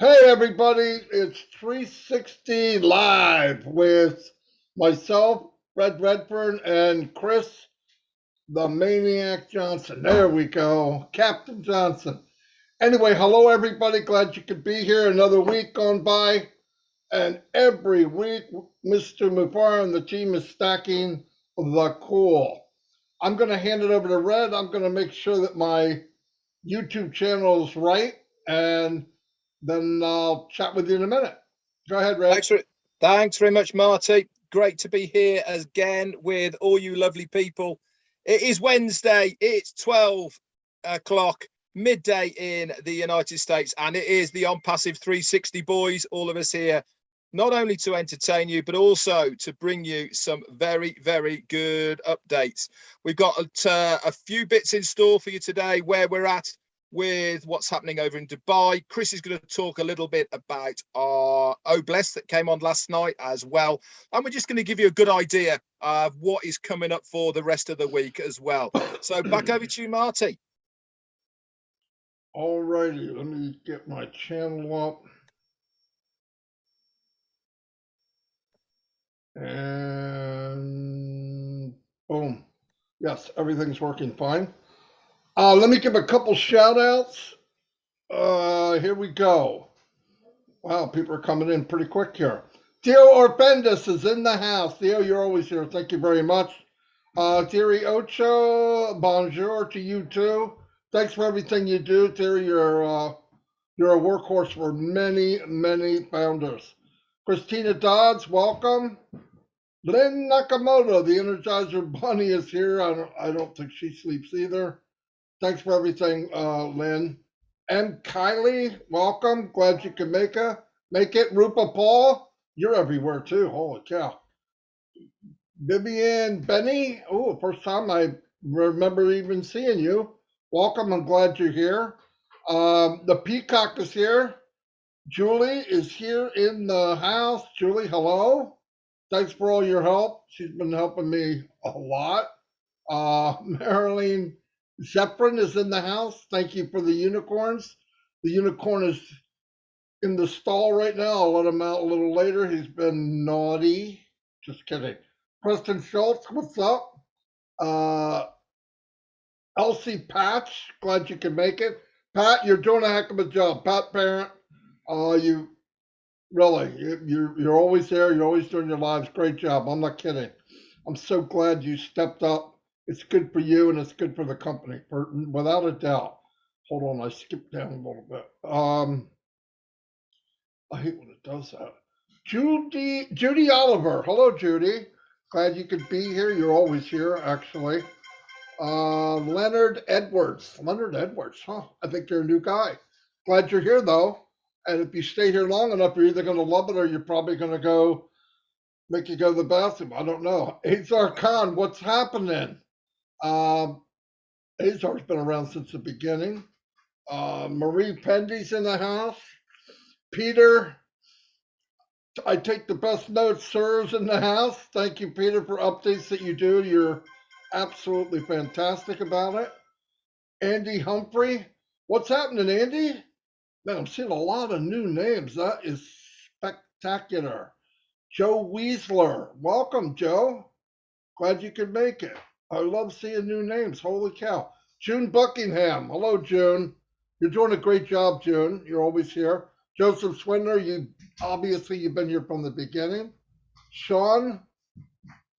Hey everybody, it's 360 live with myself, Fred Redfern, and Chris, the Maniac Johnson. There we go, Captain Johnson. Anyway, hello everybody, glad you could be here. Another week gone by, and every week Mr. Mufar and the team is stacking the cool. I'm going to hand it over to Red. I'm going to make sure that my YouTube channel is right, and then I'll chat with you in a minute. Go ahead, Red. Thanks, thanks very much, Marty. Great to be here again with all you lovely people. It is Wednesday. It's 12 o'clock, midday in the United States, and it is the ONPASSIVE 360 boys, all of us here, not only to entertain you, but also to bring you some very, very good updates. We've got a few bits in store for you today, where we're at with what's happening over in Dubai. Chris is going to talk a little bit about our Obless that came on last night as well. And we're just going to give you a good idea of what is coming up for the rest of the week as well. So back over to you, Marty. All righty, let me get my channel up. And boom. Yes, everything's working fine. Let me give a couple shout outs. Here we go. Wow, people are coming in pretty quick here. Theo Orbendis is in the house. Theo, you're always here. Thank you very much. Thierry Ocho, bonjour to you too. Thanks for everything you do, Thierry. You're a workhorse for many, many founders. Christina Dodds, welcome. Lynn Nakamoto, the Energizer Bunny, is here. I don't think she sleeps either. Thanks for everything, Lynn. M. Kylie, welcome. Glad you could make it. Rupa Paul, you're everywhere too. Holy cow. Vivian Benny, oh, first time I remember even seeing you. Welcome. I'm glad you're here. The Peacock is here. Julie is here in the house. Julie, hello. Thanks for all your help. She's been helping me a lot. Marilyn Zephyrin is in the house. Thank you for the unicorns. The unicorn is in the stall right now. I'll let him out a little later. He's been naughty. Just kidding. Preston Schultz, what's up? Uh, Elsie Patch, glad you can make it. Pat, you're doing a heck of a job. Pat Parent, you really, you're always there. You're always doing your lives. Great job. I'm not kidding. I'm so glad you stepped up. It's good for you and it's good for the company, without a doubt. Hold on, I skipped down a little bit. I hate when it does that. Judy Oliver. Hello, Judy. Glad you could be here. You're always here, actually. Leonard Edwards. Leonard Edwards, huh? I think you're a new guy. Glad you're here, though. And if you stay here long enough, you're either going to love it or you're probably going to make you go to the bathroom. I don't know. Azar Khan, what's happening? Um, Azar's been around since the beginning. Marie Pendy's in the house. Peter, I take the best notes, sir's in the house. Thank you, Peter, for updates that you do. You're absolutely fantastic about it. Andy Humphrey. What's happening, Andy? Man, I'm seeing a lot of new names. That is spectacular. Joe Weasler. Welcome, Joe. Glad you could make it. I love seeing new names. Holy cow. June Buckingham. Hello, June. You're doing a great job, June. You're always here. Joseph Swindler, you've been here from the beginning. Sean,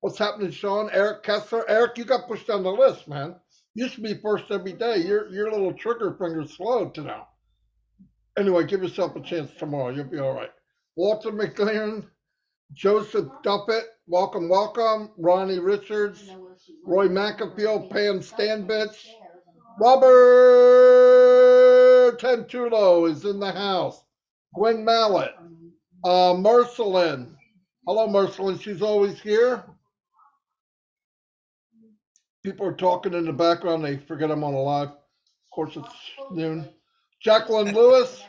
what's happening, Sean? Eric Kessler. Eric, you got pushed down the list, man. Used to be first every day. Your little trigger finger's slow to now. Anyway, give yourself a chance tomorrow. You'll be all right. Walter McLaren, Joseph Duffett, welcome, welcome. Ronnie Richards, Roy McAfee, Pam Stanbitch, Robert Tentulo is in the house. Gwen Mallet, Marcelin. Hello, Marcelin. She's always here. People are talking in the background. They forget I'm on a live. Of course, it's noon. Jacqueline Lewis,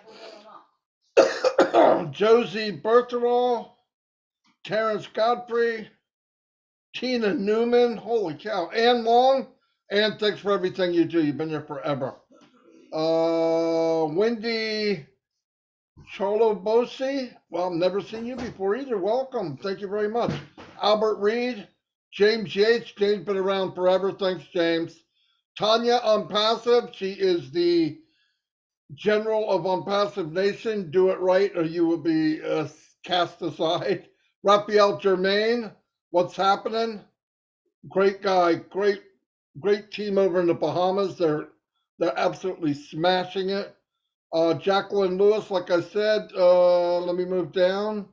Josie Bertherall, Terrence Godfrey, Tina Newman. Holy cow. Ann Long. Ann, thanks for everything you do. You've been here forever. Wendy Cholo Bosi, well, never seen you before either. Welcome. Thank you very much. Albert Reed, James Yates. James been around forever. Thanks, James. Tanya Unpassive, she is the general of Unpassive Nation. Do it right or you will be cast aside. Raphael Germain, what's happening? Great guy, great team over in the Bahamas. They're absolutely smashing it. Jacqueline Lewis, like I said, let me move down.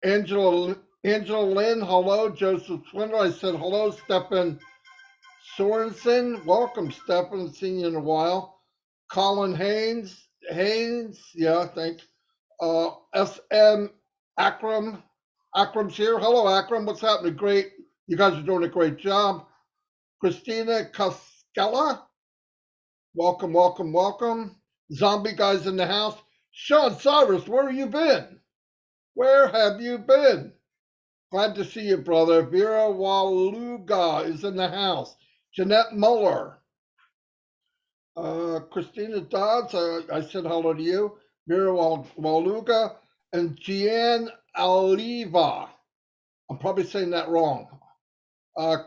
Angela Lynn, hello. Joseph Swindler, I said hello. Stefan Sorensen, welcome, Stefan. Seen you in a while. Colin Haynes, yeah, thanks. SM Akram, Akram's here. Hello, Akram. What's happening? Great. You guys are doing a great job. Christina Cascella, welcome, welcome, welcome. Zombie guys in the house. Sean Cyrus, where have you been? Where have you been? Glad to see you, brother. Vera Waluga is in the house. Jeanette Muller. Christina Dodds, I said hello to you. Vera Waluga. And Gian Aliva. I'm probably saying that wrong.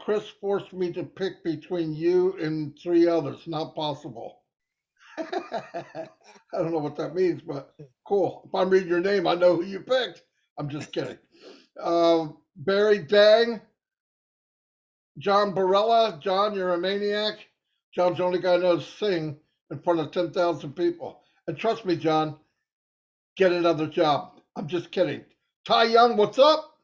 Chris forced me to pick between you and three others. Not possible. I don't know what that means, but cool. If I'm reading your name, I know who you picked. I'm just kidding. Barry Dang, John Barella. John, you're a maniac. John's the only guy who knows to sing in front of 10,000 people. And trust me, John, get another job. I'm just kidding. Ty Young, what's up?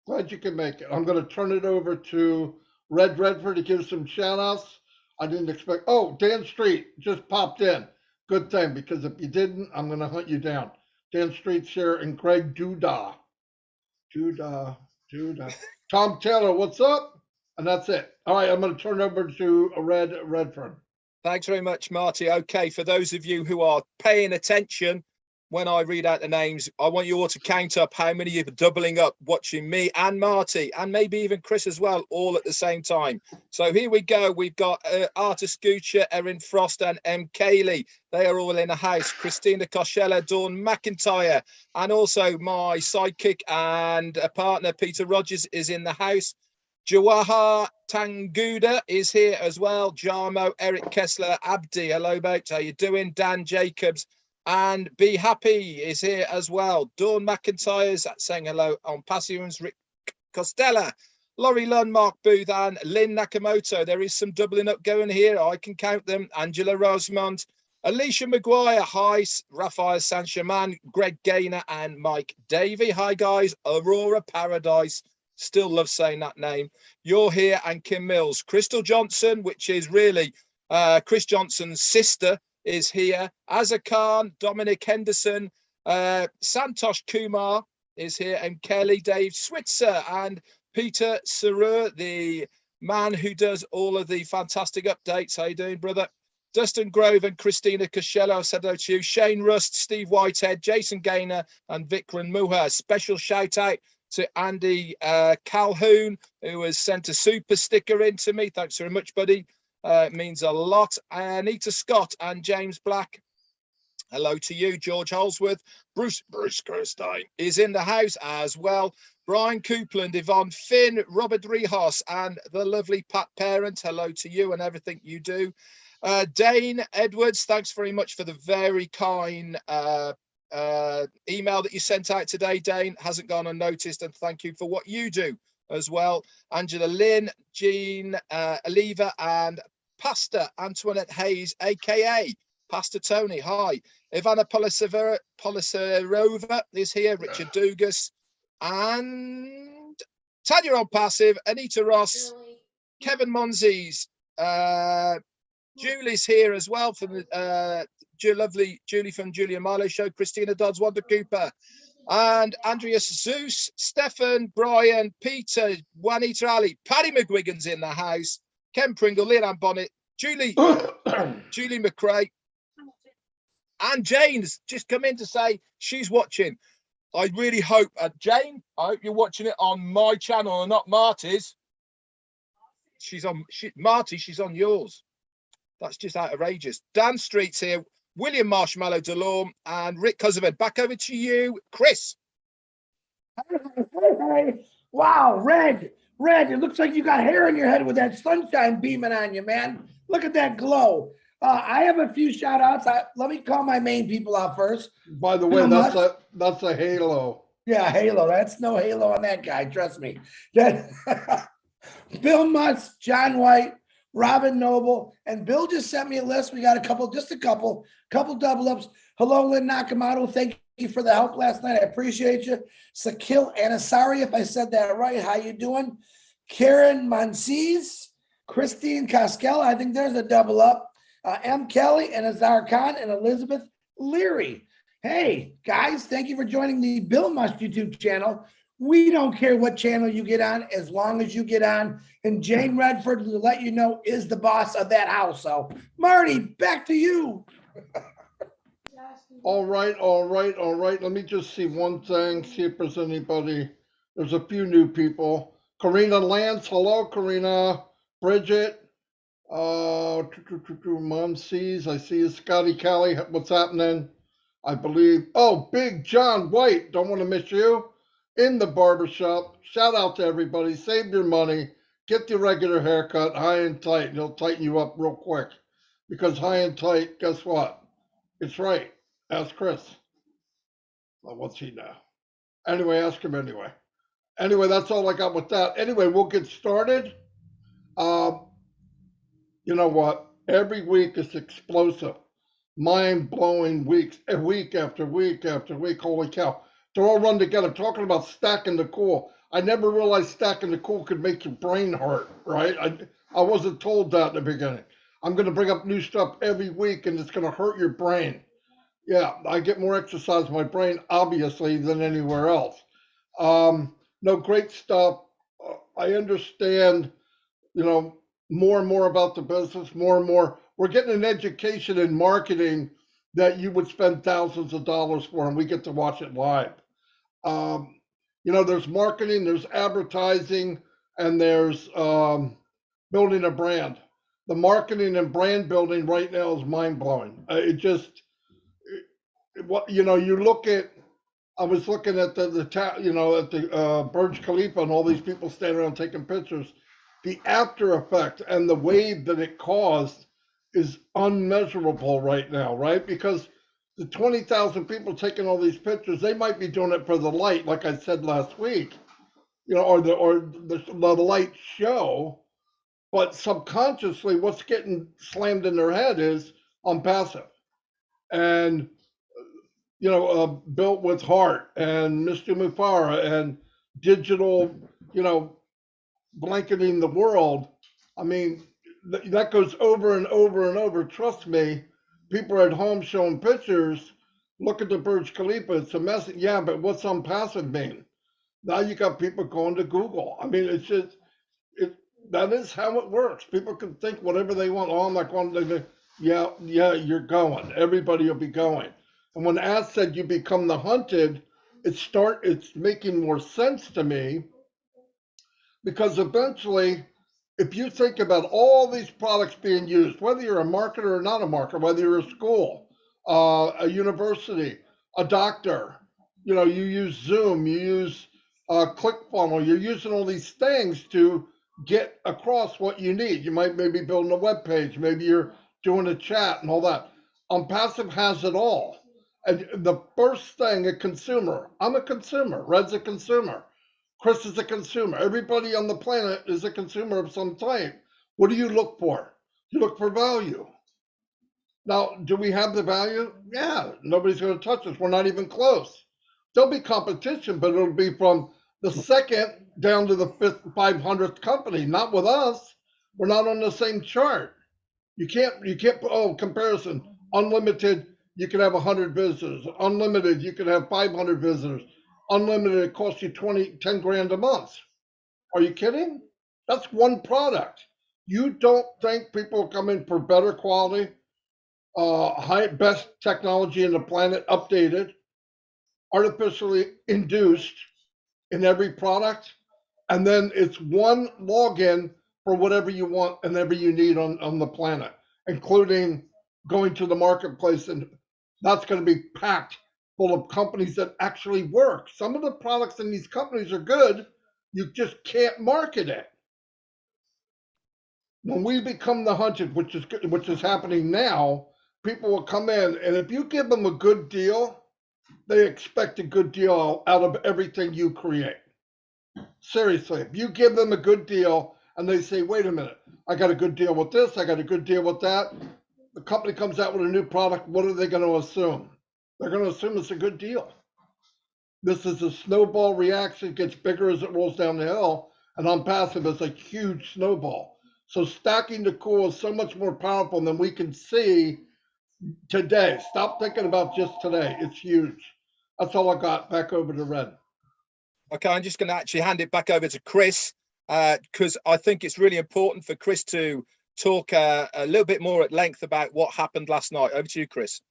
Glad you can make it. I'm going to turn it over to Red Redford to give some shout outs. I didn't expect. Oh, Dan Street just popped in. Good thing, because if you didn't, I'm going to hunt you down. Dan Street's here and Greg Duda. Duda. Tom Taylor, what's up? And that's it. All right, I'm going to turn it over to Red Redford. Thanks very much, Marty. Okay, for those of you who are paying attention, when I read out the names, I want you all to count up how many of you are doubling up watching me and Marty, and maybe even Chris as well, all at the same time. So here we go. We've got Arta Scoocher, Erin Frost, and M. Cayley. They are all in the house. Christina Koshella, Dawn McIntyre, and also my sidekick and a partner, Peter Rogers, is in the house. Jawahar Tanguda is here as well. Jarmo, Eric Kessler, Abdi, hello mate, how you doing? Dan Jacobs and Be Happy is here as well. Dawn McIntyre's saying hello on Passiums. Rick Costello, Laurie Lund, Mark Booth, and Lynn Nakamoto. There is some doubling up going here. I can count them. Angela Rosemont, Alicia Maguire, hi, Raphael Sanchaman, Greg Gaynor, and Mike Davey. Hi guys, Aurora Paradise. Still love saying that name. You're here, and Kim Mills. Crystal Johnson, which is really Chris Johnson's sister, is here. Azza Khan, Dominic Henderson, Santosh Kumar is here, and Kelly, Dave Switzer, and Peter Sarur, the man who does all of the fantastic updates. How you doing, brother? Dustin Grove and Christina Costello said hello to you. Shane Rust, Steve Whitehead, Jason Gaynor, and Vikram Muha. Special shout out to Andy Calhoun, who has sent a super sticker in to me. Thanks very much, buddy. It means a lot. Anita Scott and James Black. Hello to you, George Holsworth. Bruce Kirstein is in the house as well. Brian Coupland, Yvonne Finn, Robert Rehas, and the lovely Pat Parent. Hello to you and everything you do. Dane Edwards, thanks very much for the very kind email that you sent out today, Dane. Hasn't gone unnoticed, and thank you for what you do as well. Angela Lynn, Jean Aliva, and Pastor Antoinette Hayes, aka Pastor Tony. Hi. Ivana Poliserova is here. Richard Dugas, and Tanya on Passive, Anita Ross, Kevin Monzies, Julie's here as well from the lovely Julie from Julia Marlowe Show, Christina Dodds, Wanda Cooper, and Andreas Zeus, Stefan, Brian, Peter, Juanita Ali, Paddy McGuigan's in the house, Ken Pringle, Leanne Bonnet, Julie McRae, and Jane's just come in to say she's watching. I really hope, Jane, I hope you're watching it on my channel and not Marty's. Marty, she's on yours. That's just outrageous. Dan Street's here. William Marshmallow DeLorme, and Rick Cuzzavan. Back over to you, Chris. Hey. Wow, Red, it looks like you got hair in your head with that sunshine beaming on you, man. Look at that glow. I have a few shout outs. Let me call my main people out first. By the way, that's a halo. Yeah, halo. That's no halo on that guy. Trust me. That Bill Mutz, John White, Robin Noble, and Bill just sent me a list. We got a couple double ups. Hello, Lynn Nakamoto. Thank you for the help last night. I appreciate you. Sakil Anasari, if I said that right. How you doing? Karen Mansees, Christine Caskel. I think there's a double up. M. Kelly and Azar Khan and Elizabeth Leary. Hey, guys, thank you for joining the Bill Must YouTube channel. We don't care what channel you get on as long as you get on. And Jane Redford, to let you know, is the boss of that house. So, Marty, back to you. All right. Let me just see one thing, see if there's anybody. There's a few new people. Karina Lance, hello, Karina. Bridget, Mom sees, I see you. Scotty Kelly, what's happening? I believe, oh, Big John White, don't want to miss you. In the barbershop, shout out to everybody, save your money, get the regular haircut, high and tight, and it'll tighten you up real quick. Because high and tight, guess what? It's right. Ask Chris. Well, what's he now? Anyway, ask him anyway. Anyway, that's all I got with that. Anyway, we'll get started. You know what? Every week is explosive, mind-blowing weeks, week after week after week. Holy cow. They're all run together. Talking about stacking the cool. I never realized stacking the cool could make your brain hurt, right? I wasn't told that in the beginning. I'm going to bring up new stuff every week, and it's going to hurt your brain. Yeah, I get more exercise in my brain, obviously, than anywhere else. No, great stuff. I understand, more and more about the business, more and more. We're getting an education in marketing that you would spend thousands of dollars for, and we get to watch it live. There's marketing, there's advertising, and there's building a brand. The marketing and brand building right now is mind blowing. You look at. I was looking at at the Burj Khalifa and all these people standing around taking pictures. The after effect and the wave that it caused is unmeasurable right now, right? Because the 20,000 people taking all these pictures, they might be doing it for the light, like I said last week, or the light show, but subconsciously, what's getting slammed in their head is ONPASSIVE, and built with heart, and Mr. Mufara, and digital, blanketing the world. I mean, that goes over and over and over. Trust me, people are at home showing pictures. Look at the Burj Khalifa. It's a mess. Yeah, but what's ONPASSIVE mean? Now you got people going to Google. I mean, it's just, that is how it works. People can think whatever they want. Oh, I'm not going to. Yeah, you're going. Everybody will be going. And when Ash said you become the hunted, it's making more sense to me, because eventually, if you think about all these products being used, whether you're a marketer or not a marketer, whether you're a school, a university, a doctor, you use Zoom, you use ClickFunnels, you're using all these things to get across what you need. You might maybe building a web page, maybe you're doing a chat and all that. ONPASSIVE has it all. And the first thing, a consumer, I'm a consumer, Red's a consumer, Chris is a consumer, everybody on the planet is a consumer of some type. What do you look for? You look for value. Now, do we have the value? Yeah, nobody's going to touch us. We're not even close. There'll be competition, but it'll be from the second down to the 500th company, not with us. We're not on the same chart. You can't, comparison, unlimited, you can have 100 visitors. Unlimited, you can have 500 visitors. Unlimited, it costs you 10 grand a month. Are you kidding? That's one product. You don't think people come in for better quality, best technology in the planet, updated, artificially induced in every product, and then it's one login for whatever you want and whatever you need on the planet, including going to the marketplace, and that's going to be packed full of companies that actually work. Some of the products in these companies are good. You just can't market it. When we become the hunted, which is happening now, people will come in, and if you give them a good deal, they expect a good deal out of everything you create. Seriously, if you give them a good deal and they say, wait a minute, I got a good deal with this, I got a good deal with that, the company comes out with a new product, what are they going to assume? They're going to assume it's a good deal. This is a snowball reaction, it gets bigger as it rolls down the hill, and ONPASSIVE is a huge snowball. So stacking the cool is so much more powerful than we can see today. Stop thinking about just today. It's huge. That's all I got. Back over to Red. Okay, I'm just going to actually hand it back over to Chris, because I think it's really important for Chris to talk a little bit more at length about what happened last night. Over to you, Chris.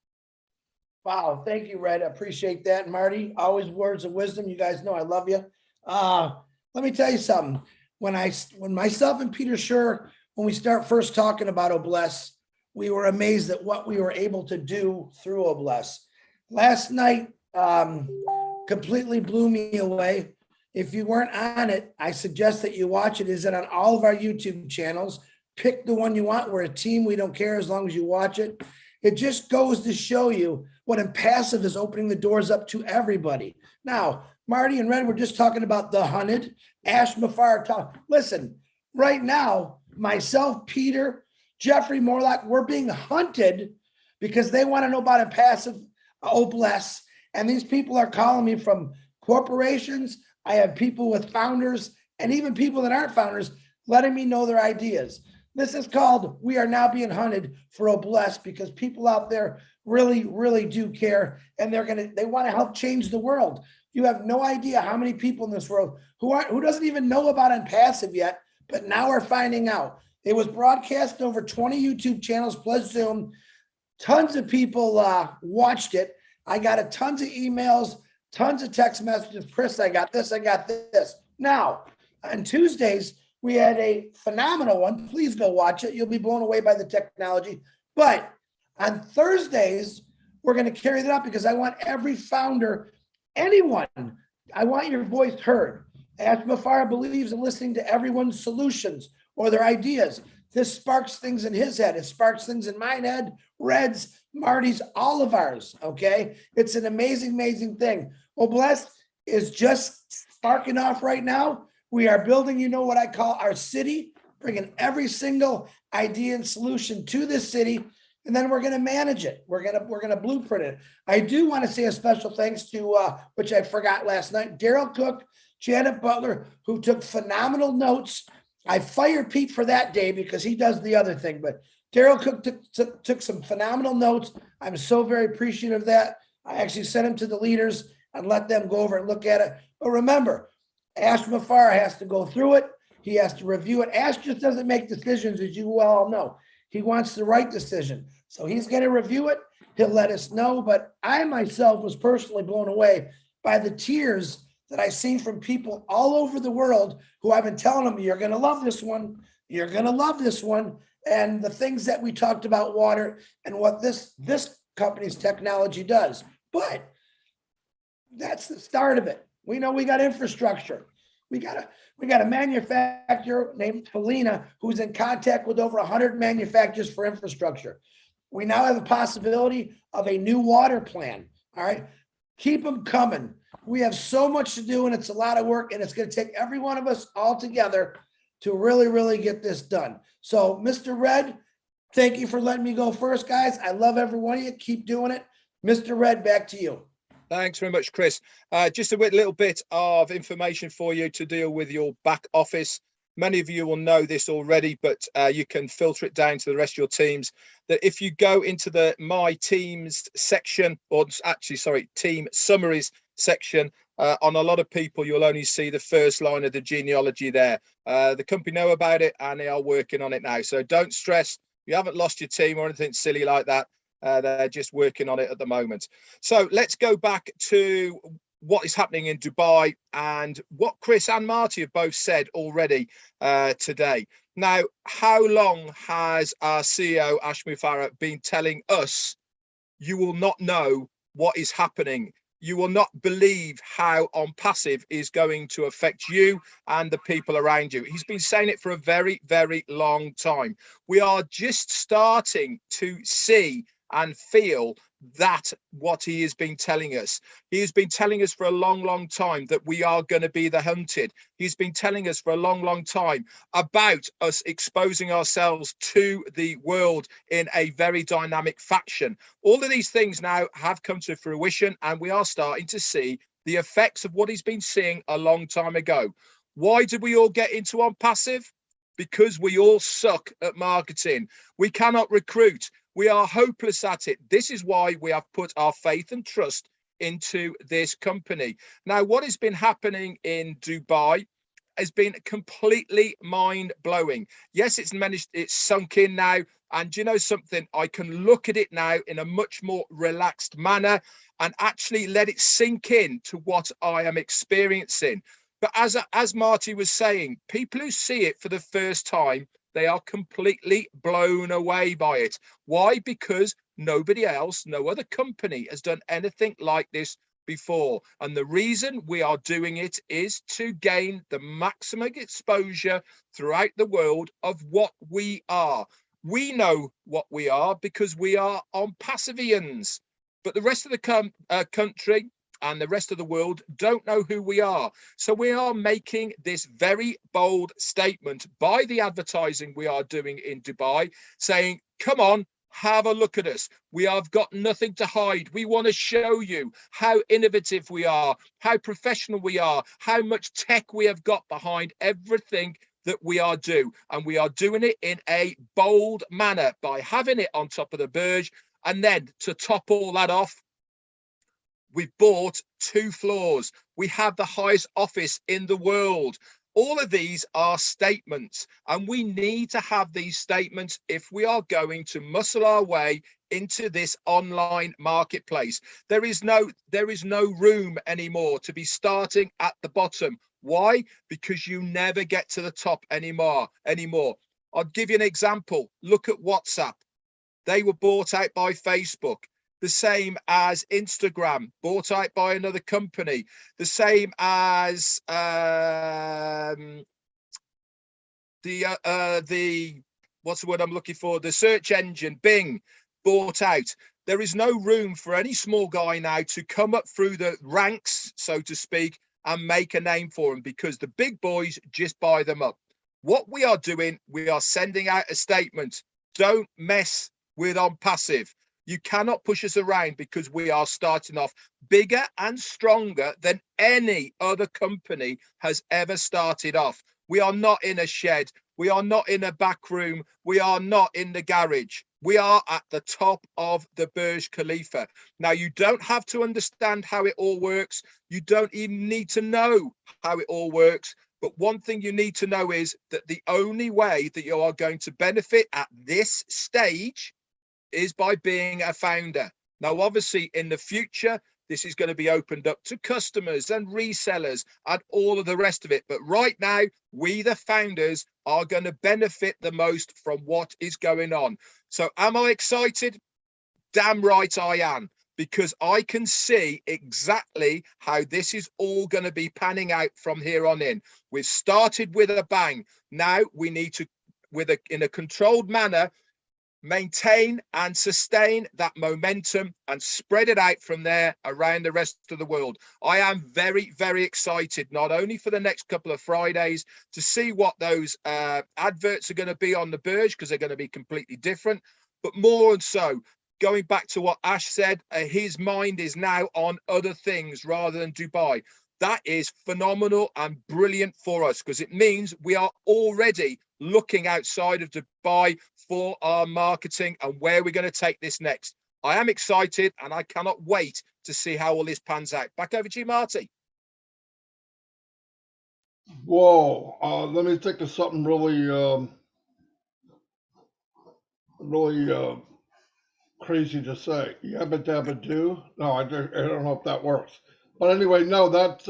Wow, thank you, Red. I appreciate that. Marty, always words of wisdom. You guys know I love you. Let me tell you something. When myself and Peter Schur, when we start first talking about Obless, we were amazed at what we were able to do through Obless. Last night completely blew me away. If you weren't on it, I suggest that you watch it. Is it on all of our YouTube channels? Pick the one you want. We're a team. We don't care as long as you watch it. It just goes to show you what ONPASSIVE is opening the doors up to everybody. Now, Marty and Red were just talking about the hunted. Ash Mafar, listen, right now, myself, Peter, Jeffrey Morlock, we're being hunted because they want to know about ONPASSIVE, Obless. And these people are calling me from corporations. I have people with founders and even people that aren't founders letting me know their ideas. This is called, we are now being hunted for Obless because people out there really, really do care. And they want to help change the world. You have no idea how many people in this world who doesn't even know about ONPASSIVE yet, but now are finding out. It was broadcast over 20 YouTube channels plus Zoom. Tons of people watched it. I got tons of emails, tons of text messages. Chris, I got this, I got this. Now, on Tuesdays, we had a phenomenal one. Please go watch it. You'll be blown away by the technology. But on Thursdays, we're going to carry that up because I want every founder, anyone, I want your voice heard. Ash Mafar believes in listening to everyone's solutions or their ideas. This sparks things in his head. It sparks things in my head, Red's, Marty's, all of ours, okay? It's an amazing, amazing thing. Obless is just sparking off right now. We are building, you know what I call our city, bringing every single idea and solution to this city, and then we're going to manage it. We're going to blueprint it. I do want to say a special thanks to, which I forgot last night, Daryl Cook, Janet Butler, who took phenomenal notes. I fired Pete for that day because he does the other thing, but Daryl Cook took some phenomenal notes. I'm so very appreciative of that. I actually sent him to the leaders and let them go over and look at it. But remember, Ash Mafar has to go through it. He has to review it. Ash just doesn't make decisions, as you all know. He wants the right decision. So he's going to review it. He'll let us know. But I myself was personally blown away by the tears that I've seen from people all over the world who I've been telling them, you're going to love this one. You're going to love this one. And the things that we talked about, water, and what this company's technology does. But that's the start of it. We know we got infrastructure. We got a manufacturer named Felina who's in contact with over 100 manufacturers for infrastructure. We now have the possibility of a new water plan. All right. Keep them coming. We have so much to do and it's a lot of work and it's going to take every one of us all together to really, really get this done. So Mr. Red, thank you for letting me go first, guys. I love every one of you. Keep doing it. Mr. Red, back to you. Thanks very much, Chris. Just a little bit of information for you to deal with your back office. Many of you will know this already, but you can filter it down to the rest of your teams. That if you go into the My Teams section, or actually, sorry, Team Summaries section, on a lot of people, you'll only see the first line of the genealogy there. The company know about it and they are working on it now. So don't stress. You haven't lost your team or anything silly like that. They're just working on it at the moment. So let's go back to what is happening in Dubai and what Chris and Marty have both said already today. Now, how long has our CEO, Ash Mufareh, been telling us, you will not know what is happening? You will not believe how ONPASSIVE is going to affect you and the people around you. He's been saying it for a very, very long time. We are just starting to see and feel that what he has been telling us. He has been telling us for a long, long time that we are going to be the hunted. He's been telling us for a long, long time about us exposing ourselves to the world in a very dynamic fashion. All of these things now have come to fruition, and we are starting to see the effects of what he's been seeing a long time ago. Why did we all get into ONPASSIVE? Because we all suck at marketing. We cannot recruit. We are hopeless at it. This is why we have put our faith and trust into this company. Now, what has been happening in Dubai has been completely mind-blowing. Yes, it's sunk in now. And you know something? I can look at it now in a much more relaxed manner and actually let it sink in to what I am experiencing. But as Marty was saying, people who see it for the first time, they are completely blown away by it. Why? Because nobody else, no other company has done anything like this before. And the reason we are doing it is to gain the maximum exposure throughout the world of what we are. We know what we are because we are ONPASSIVians. But the rest of the country and the rest of the world don't know who we are. So we are making this very bold statement by the advertising we are doing in Dubai, saying, come on, have a look at us. We have got nothing to hide. We want to show you how innovative we are, how professional we are, how much tech we have got behind everything that we are doing. And we are doing it in a bold manner by having it on top of the Burj. And then to top all that off, we've bought 2 floors. We have the highest office in the world. All of these are statements, and we need to have these statements if we are going to muscle our way into this online marketplace. There is no room anymore to be starting at the bottom. Why? Because you never get to the top anymore. I'll give you an example. Look at WhatsApp. They were bought out by Facebook. The same as Instagram, bought out by another company. The same as what's the word I'm looking for? The search engine, Bing, bought out. There is no room for any small guy now to come up through the ranks, so to speak, and make a name for them, because the big boys just buy them up. What we are doing, we are sending out a statement. Don't mess with ONPASSIVE. You cannot push us around, because we are starting off bigger and stronger than any other company has ever started off. We are not in a shed. We are not in a back room. We are not in the garage. We are at the top of the Burj Khalifa. Now, you don't have to understand how it all works. You don't even need to know how it all works. But one thing you need to know is that the only way that you are going to benefit at this stage is by being a founder. Now, obviously, in the future, this is going to be opened up to customers and resellers and all of the rest of it. But right now, we, the founders, are going to benefit the most from what is going on. So am I excited? Damn right I am, because I can see exactly how this is all going to be panning out from here on in. We've started with a bang. Now we need to, in a controlled manner, maintain and sustain that momentum and spread it out from there around the rest of the world. I am very, very excited, not only for the next couple of Fridays to see what those adverts are going to be on the Burj, because they're going to be completely different, but more and so, going back to what Ash said, his mind is now on other things rather than Dubai. That is phenomenal and brilliant for us, because it means we are already looking outside of Dubai for our marketing and where we're going to take this next. I am excited, and I cannot wait to see how all this pans out. Back over to you, Marty. Whoa, let me think of something really crazy to say. Yabba dabba do. No, I don't know if that works. But anyway, no, that's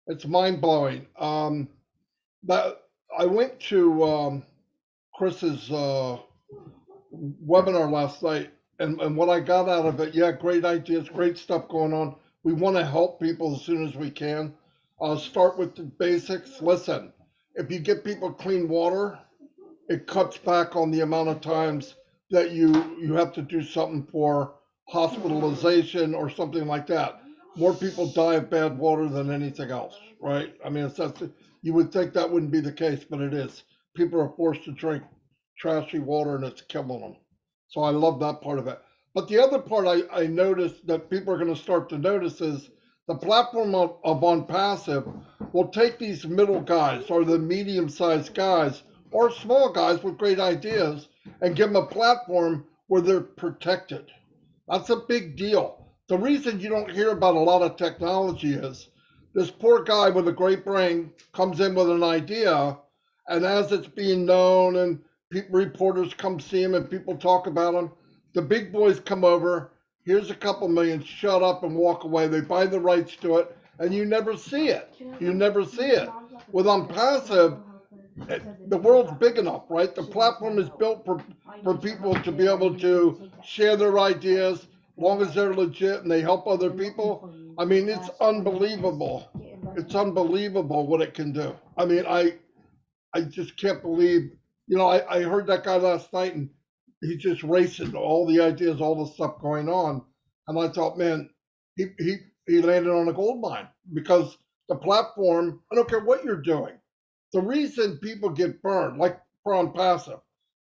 it's mind blowing. That I went to Chris's webinar last night, and what I got out of it, yeah, great ideas, great stuff going on. We want to help people as soon as we can. Start with the basics. Listen, if you get people clean water, it cuts back on the amount of times that you have to do something for hospitalization or something like that. More people die of bad water than anything else, right? I mean, you would think that wouldn't be the case, but it is. People are forced to drink trashy water and it's killing them. So I love that part of it. But the other part I noticed that people are going to start to notice is the platform of OnPassive will take these middle guys or the medium-sized guys or small guys with great ideas and give them a platform where they're protected. That's a big deal. The reason you don't hear about a lot of technology is this poor guy with a great brain comes in with an idea, and as it's being known and reporters come see him and people talk about him, the big boys come over, here's a couple million, shut up and walk away. They buy the rights to it, and you never see it. You never see it. With OnPassive, the world's big enough, right? The platform is built for people to be able to share their ideas, as long as they're legit and they help other people. I mean, it's unbelievable. It's unbelievable what it can do. I mean, I just can't believe, I heard that guy last night and he's just racing all the ideas, all the stuff going on. And I thought, man, he landed on a gold mine because the platform, I don't care what you're doing. The reason people get burned, like for OnPassive,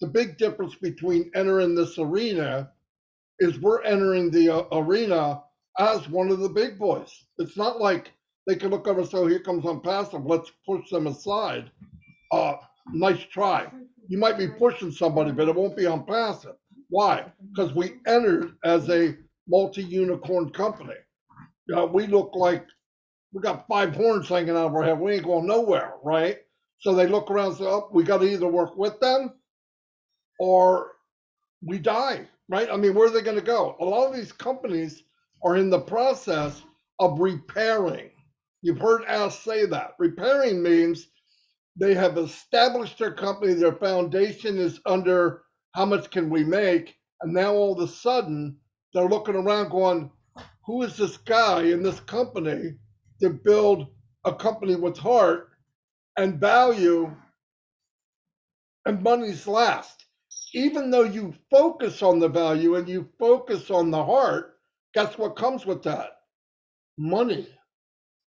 the big difference between entering this arena is we're entering the arena as one of the big boys. It's not like they can look over and say, oh, here comes OnPassive, let's push them aside. Nice try. You might be pushing somebody, but it won't be OnPassive. Why? Because we entered as a multi-unicorn company. We look like we got 5 horns hanging out of our head. We ain't going nowhere, right? So they look around and say, oh, we got to either work with them or we die, right? I mean, where are they going to go? A lot of these companies are in the process of repairing. You've heard Ash say that. Repairing means they have established their company, their foundation is under how much can we make, and now all of a sudden they're looking around going, who is this guy in this company to build a company with heart and value and money's last? Even though you focus on the value and you focus on the heart, guess what comes with that? Money.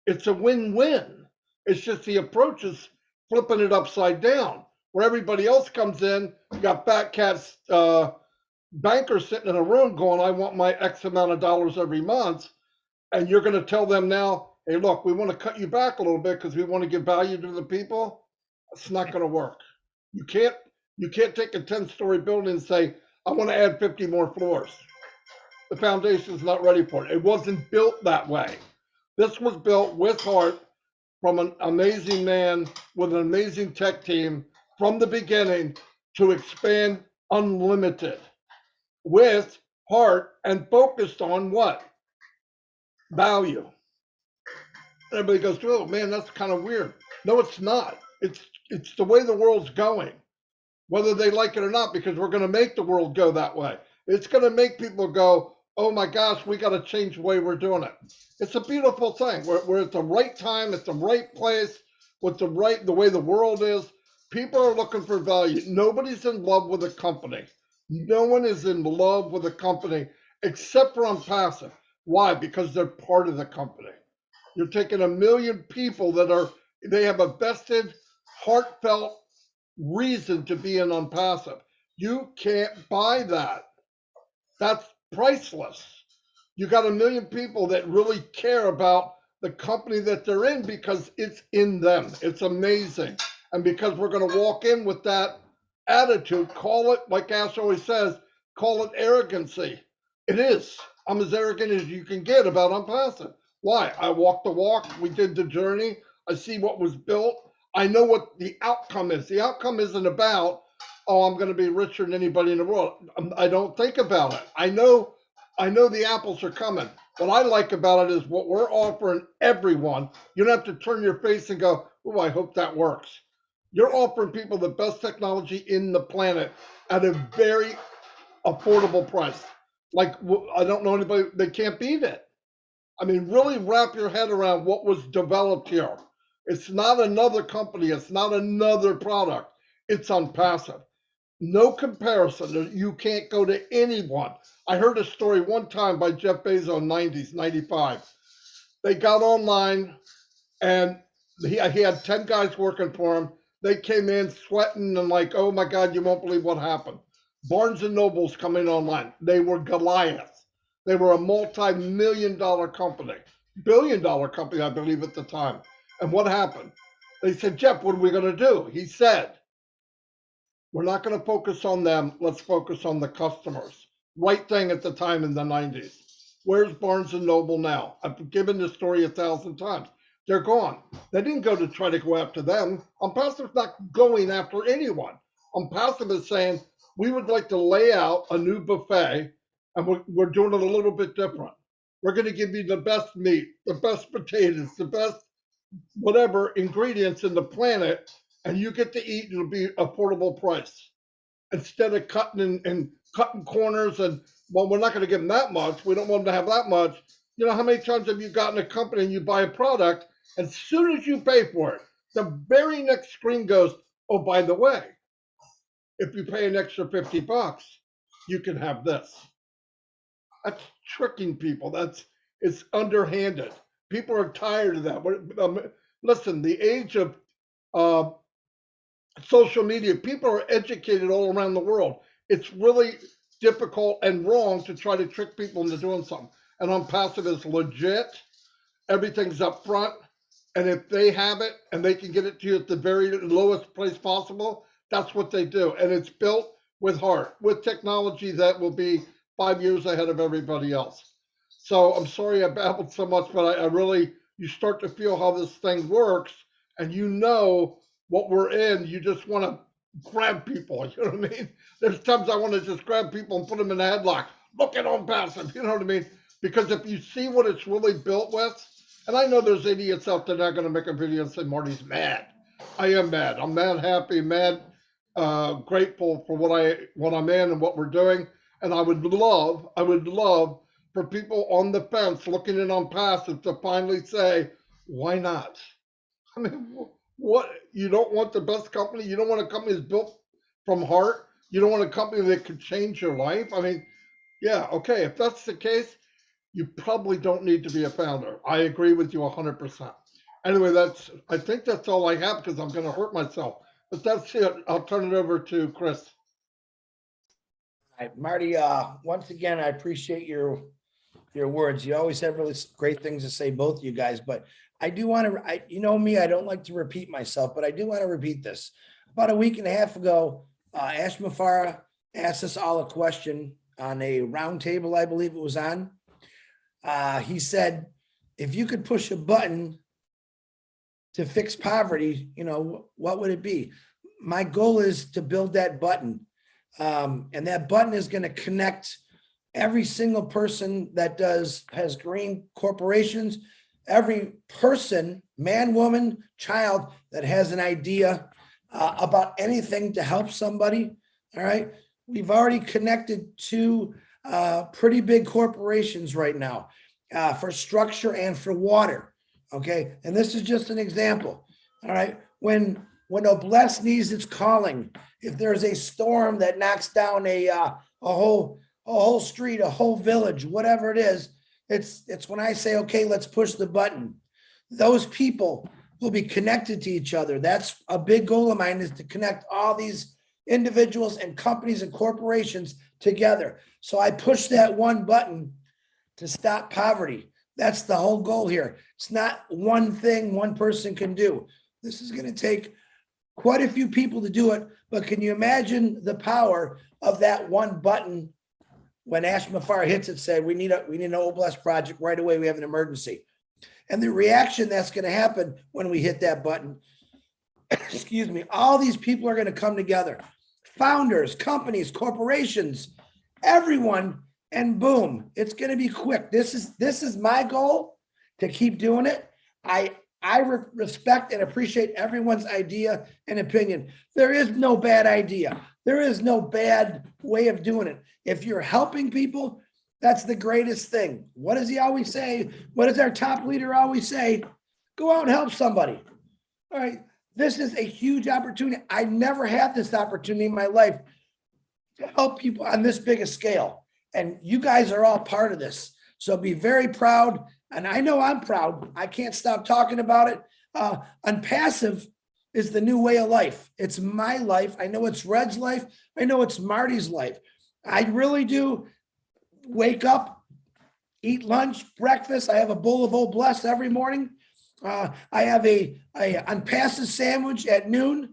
It's a win-win. It's just the approach is flipping it upside down. Where everybody else comes in, you got fat cats, bankers sitting in a room going, I want my X amount of dollars every month. And you're going to tell them now, hey, look, we want to cut you back a little bit because we want to give value to the people. It's not going to work. You can't take a 10-story building and say, I want to add 50 more floors. The foundation's not ready for it. It wasn't built that way. This was built with heart from an amazing man with an amazing tech team from the beginning to expand unlimited with heart and focused on what? Value. Everybody goes, oh man, that's kind of weird. No, it's not. It's the way the world's going, whether they like it or not, because we're going to make the world go that way. It's going to make people go, oh my gosh, we got to change the way we're doing it. It's a beautiful thing. We're at the right time, at the right place, with the way the world is. People are looking for value. Nobody's in love with a company. No one is in love with a company except for OnPassive. Why? Because they're part of the company. You're taking 1 million people they have a vested, heartfelt reason to be in OnPassive. You can't buy that. That's priceless. You got 1 million people that really care about the company that they're in because it's in them. It's amazing. And because we're going to walk in with that attitude, call it, like Ash always says, call it arrogancy. It is. I'm as arrogant as you can get about OnPassive. Why? I walked the walk. We did the journey. I see what was built. I know what the outcome is. The outcome isn't about, oh, I'm going to be richer than anybody in the world. I don't think about it. I know the apples are coming. What I like about it is what we're offering everyone. You don't have to turn your face and go, oh, I hope that works. You're offering people the best technology in the planet at a very affordable price. Like, I don't know anybody, they can't beat it. I mean, really wrap your head around what was developed here. It's not another company, it's not another product, it's ONPASSIVE. No comparison. You can't go to anyone. I heard a story one time by Jeff Bezos in the 90s, 95. They got online and he had 10 guys working for him. They came in sweating and like, oh my God, you won't believe what happened. Barnes and Noble's coming online. They were Goliath. They were a multi-million-dollar company, billion-dollar company, I believe, at the time. And what happened? They said, Jeff, what are we going to do? He said, we're not going to focus on them. Let's focus on the customers. Right thing at the time in the 90s. Where's Barnes and Noble now? I've given this story 1,000 times. They're gone. They didn't go to try to go after them. ONPASSIVE's not going after anyone. ONPASSIVE is saying, we would like to lay out a new buffet, and we're doing it a little bit different. We're going to give you the best meat, the best potatoes, the best whatever ingredients in the planet, and you get to eat. It'll be affordable price instead of cutting and cutting corners. And well, we're not going to give them that much. We don't want them to have that much. You know, how many times have you gotten a company and you buy a product, and as soon as you pay for it, the very next screen goes, oh, by the way, if you pay an extra $50, you can have this. That's tricking people. It's underhanded. People are tired of that. Listen, the age of uh, social media, people are educated all around the world. It's really difficult and wrong to try to trick people into doing something. And ONPASSIVE is legit. Everything's up front. And if they have it and they can get it to you at the very lowest place possible, that's what they do. And it's built with heart, with technology that will be 5 years ahead of everybody else. So I'm sorry I babbled so much, but I really, you start to feel how this thing works, and you know what we're in. You just want to grab people. You know what I mean? There's times I want to just grab people and put them in a headlock. Look at ONPASSIVE. You know what I mean? Because if you see what it's really built with, and I know there's idiots out there that are going to make a video and say Marty's mad. I am mad. I'm mad, happy, mad, grateful for what I'm in and what we're doing. And I would love for people on the fence looking in ONPASSIVE to finally say, why not? I mean, what, you don't want the best company? You don't want a company that's built from heart? You don't want a company that could change your life? I mean, yeah, okay, if that's the case, you probably don't need to be a founder. I agree with you 100%. Anyway, I think that's all I have because I'm going to hurt myself. But that's it. I'll turn it over to Chris. All right, Marty, once again, I appreciate your words. You always have really great things to say, both of you guys, but I do want to, you know me, I don't like to repeat myself, but I do want to repeat this. About a week and a half ago, Ash Mafara asked us all a question on a roundtable, I believe it was on. He said, if you could push a button to fix poverty, you know, what would it be? My goal is to build that button. And that button is going to connect every single person that has green corporations, every person, man, woman, child that has an idea about anything to help somebody. All right. We've already connected to pretty big corporations right now for structure and for water. Okay. And this is just an example. All right. When Noblesse needs its calling, if there's a storm that knocks down a whole street, a whole village, whatever it is, it's when I say, okay, let's push the button. Those people will be connected to each other. That's a big goal of mine, is to connect all these individuals and companies and corporations together. So I push that one button to stop poverty. That's the whole goal here. It's not one thing one person can do. This is going to take quite a few people to do it, but can you imagine the power of that one button? When Ash Mafar hits it, say, we need an Noblesse project right away. We have an emergency. And the reaction that's going to happen when we hit that button, excuse me, all these people are going to come together. Founders, companies, corporations, everyone and boom, it's going to be quick. This is my goal, to keep doing it. I respect and appreciate everyone's idea and opinion. There is no bad idea. There is no bad way of doing it. If you're helping people, that's the greatest thing. What does he always say? What does our top leader always say? Go out and help somebody. All right. This is a huge opportunity. I never had this opportunity in my life to help people on this big a scale. And you guys are all part of this. So be very proud. And I know I'm proud. I can't stop talking about it. ONPASSIVE is the new way of life. It's my life. I know it's Red's life. I know it's Marty's life. I really do wake up, eat lunch, breakfast. I have a bowl of Old Bless every morning. I have a ONPASSIVE sandwich at noon.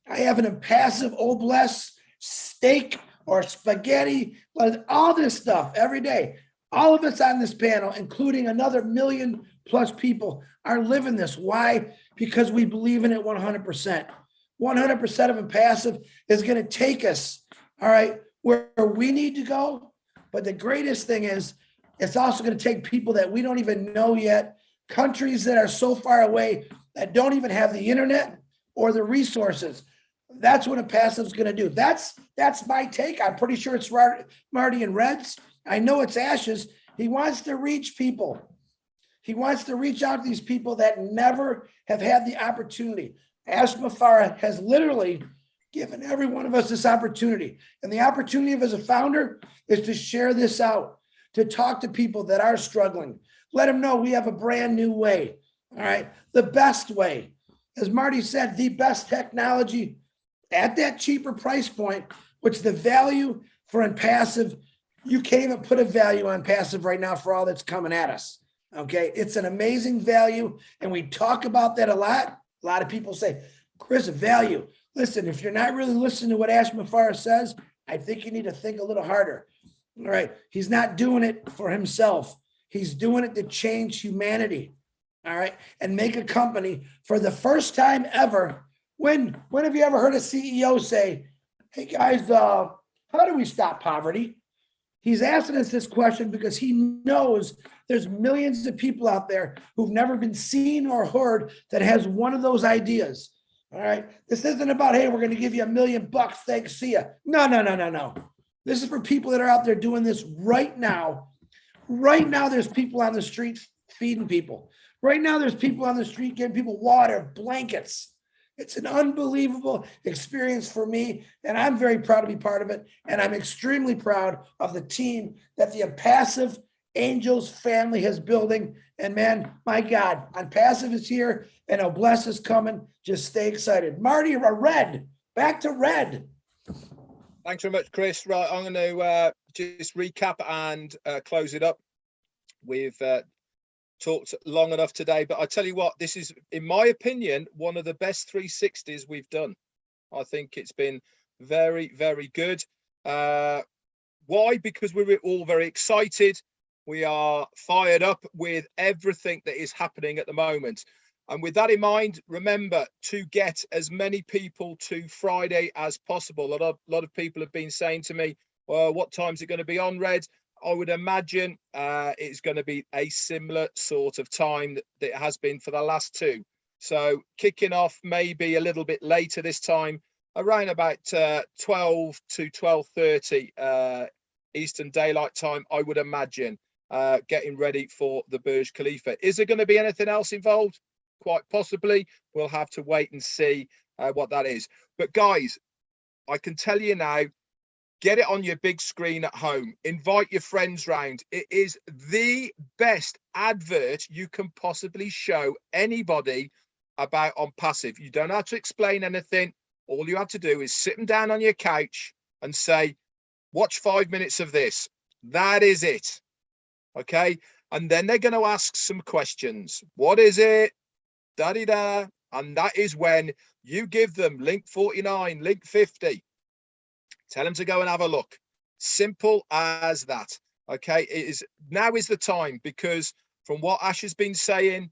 I have an ONPASSIVE Old Bless steak or spaghetti, all this stuff every day. All of us on this panel, including another 1 million+ people, are living this. Why? Because we believe in it 100%. 100% of ONPASSIVE is going to take us, all right, where we need to go. But the greatest thing is, it's also going to take people that we don't even know yet, countries that are so far away that don't even have the internet or the resources. That's what ONPASSIVE is going to do. That's my take. I'm pretty sure it's Marty and Red's. I know it's Ash's. He wants to reach people. He wants to reach out to these people that never have had the opportunity. Ash Mafara has literally given every one of us this opportunity. And the opportunity of as a founder is to share this out, to talk to people that are struggling. Let them know we have a brand new way. All right. The best way. As Marty said, the best technology at that cheaper price point, which the value for ONPASSIVE, you can't even put a value on passive right now for all that's coming at us. Okay. It's an amazing value. And we talk about that a lot. A lot of people say, Chris, value. Listen, if you're not really listening to what Ash Mafara says, I think you need to think a little harder. All right. He's not doing it for himself. He's doing it to change humanity. All right. And make a company for the first time ever. When have you ever heard a CEO say, hey guys, how do we stop poverty? He's asking us this question because he knows there's millions of people out there who've never been seen or heard that has one of those ideas. All right. This isn't about, hey, we're going to give you $1 million. Thanks. See ya. No. This is for people that are out there doing this right now. Right now, there's people on the street feeding people. Right now, there's people on the street giving people water, blankets. It's an unbelievable experience for me, and I'm very proud to be part of it. And I'm extremely proud of the team that the ONPASSIVE Angels family has building. And man, my God, ONPASSIVE is here and Old Bless is coming. Just stay excited. Marty, Red, back to Red. Thanks very much, Chris. Right, I'm going to just recap and close it up. We've talked long enough today, but I tell you what, this is, in my opinion, one of the best 360s we've done. I think it's been very, very good. Why? Because we're all very excited. We are fired up with everything that is happening at the moment. And with that in mind, remember to get as many people to Friday as possible. A lot of people have been saying to me, well, what time is it going to be on, Red? I would imagine it's going to be a similar sort of time that it has been for the last two. So kicking off maybe a little bit later this time, around about 12 to 12:30 Eastern Daylight Time, I would imagine, getting ready for the Burj Khalifa. Is there going to be anything else involved? Quite possibly. We'll have to wait and see what that is. But guys, I can tell you now, get it on your big screen at home. Invite your friends round. It is the best advert you can possibly show anybody about ONPASSIVE. You don't have to explain anything. All you have to do is sit them down on your couch and say, watch 5 minutes of this. That is it. Okay. And then they're going to ask some questions. What is it? Da-di-da. And that is when you give them link 49, link 50. Tell them to go and have a look. Simple as that. Okay. Now is the time, because from what Ash has been saying,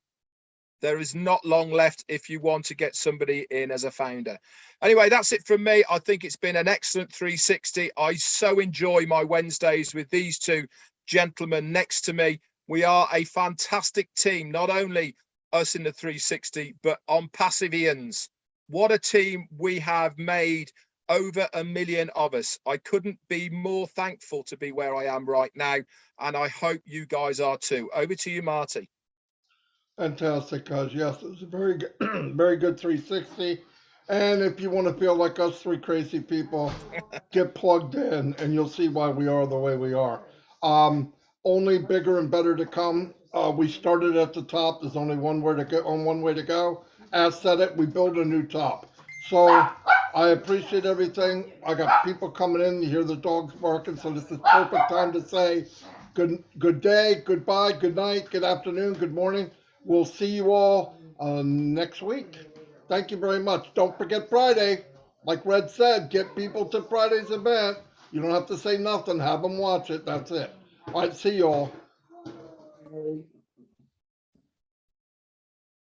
There is not long left if you want to get somebody in as a founder. Anyway, that's it from me. I think it's been an excellent 360. I so enjoy my Wednesdays with these two gentlemen next to me. We are a fantastic team, not only us in the 360, but ONPASSIVE Ians. What a team we have made, over 1 million of us. I couldn't be more thankful to be where I am right now, and I hope you guys are too. Over to you, Marty. Fantastic, guys. Yes, it was a very good, very good 360. And if you want to feel like us three crazy people, get plugged in, and you'll see why we are the way we are. Only bigger and better to come. We started at the top. There's only one way to go. One way to go. As said it, we build a new top. So I appreciate everything. I got people coming in. You hear the dogs barking, so this is perfect time to say good day, goodbye, good night, good afternoon, good morning. We'll see you all next week. Thank you very much. Don't forget Friday. Like Red said, get people to Friday's event. You don't have to say nothing. Have them watch it. That's it. All right, see you all.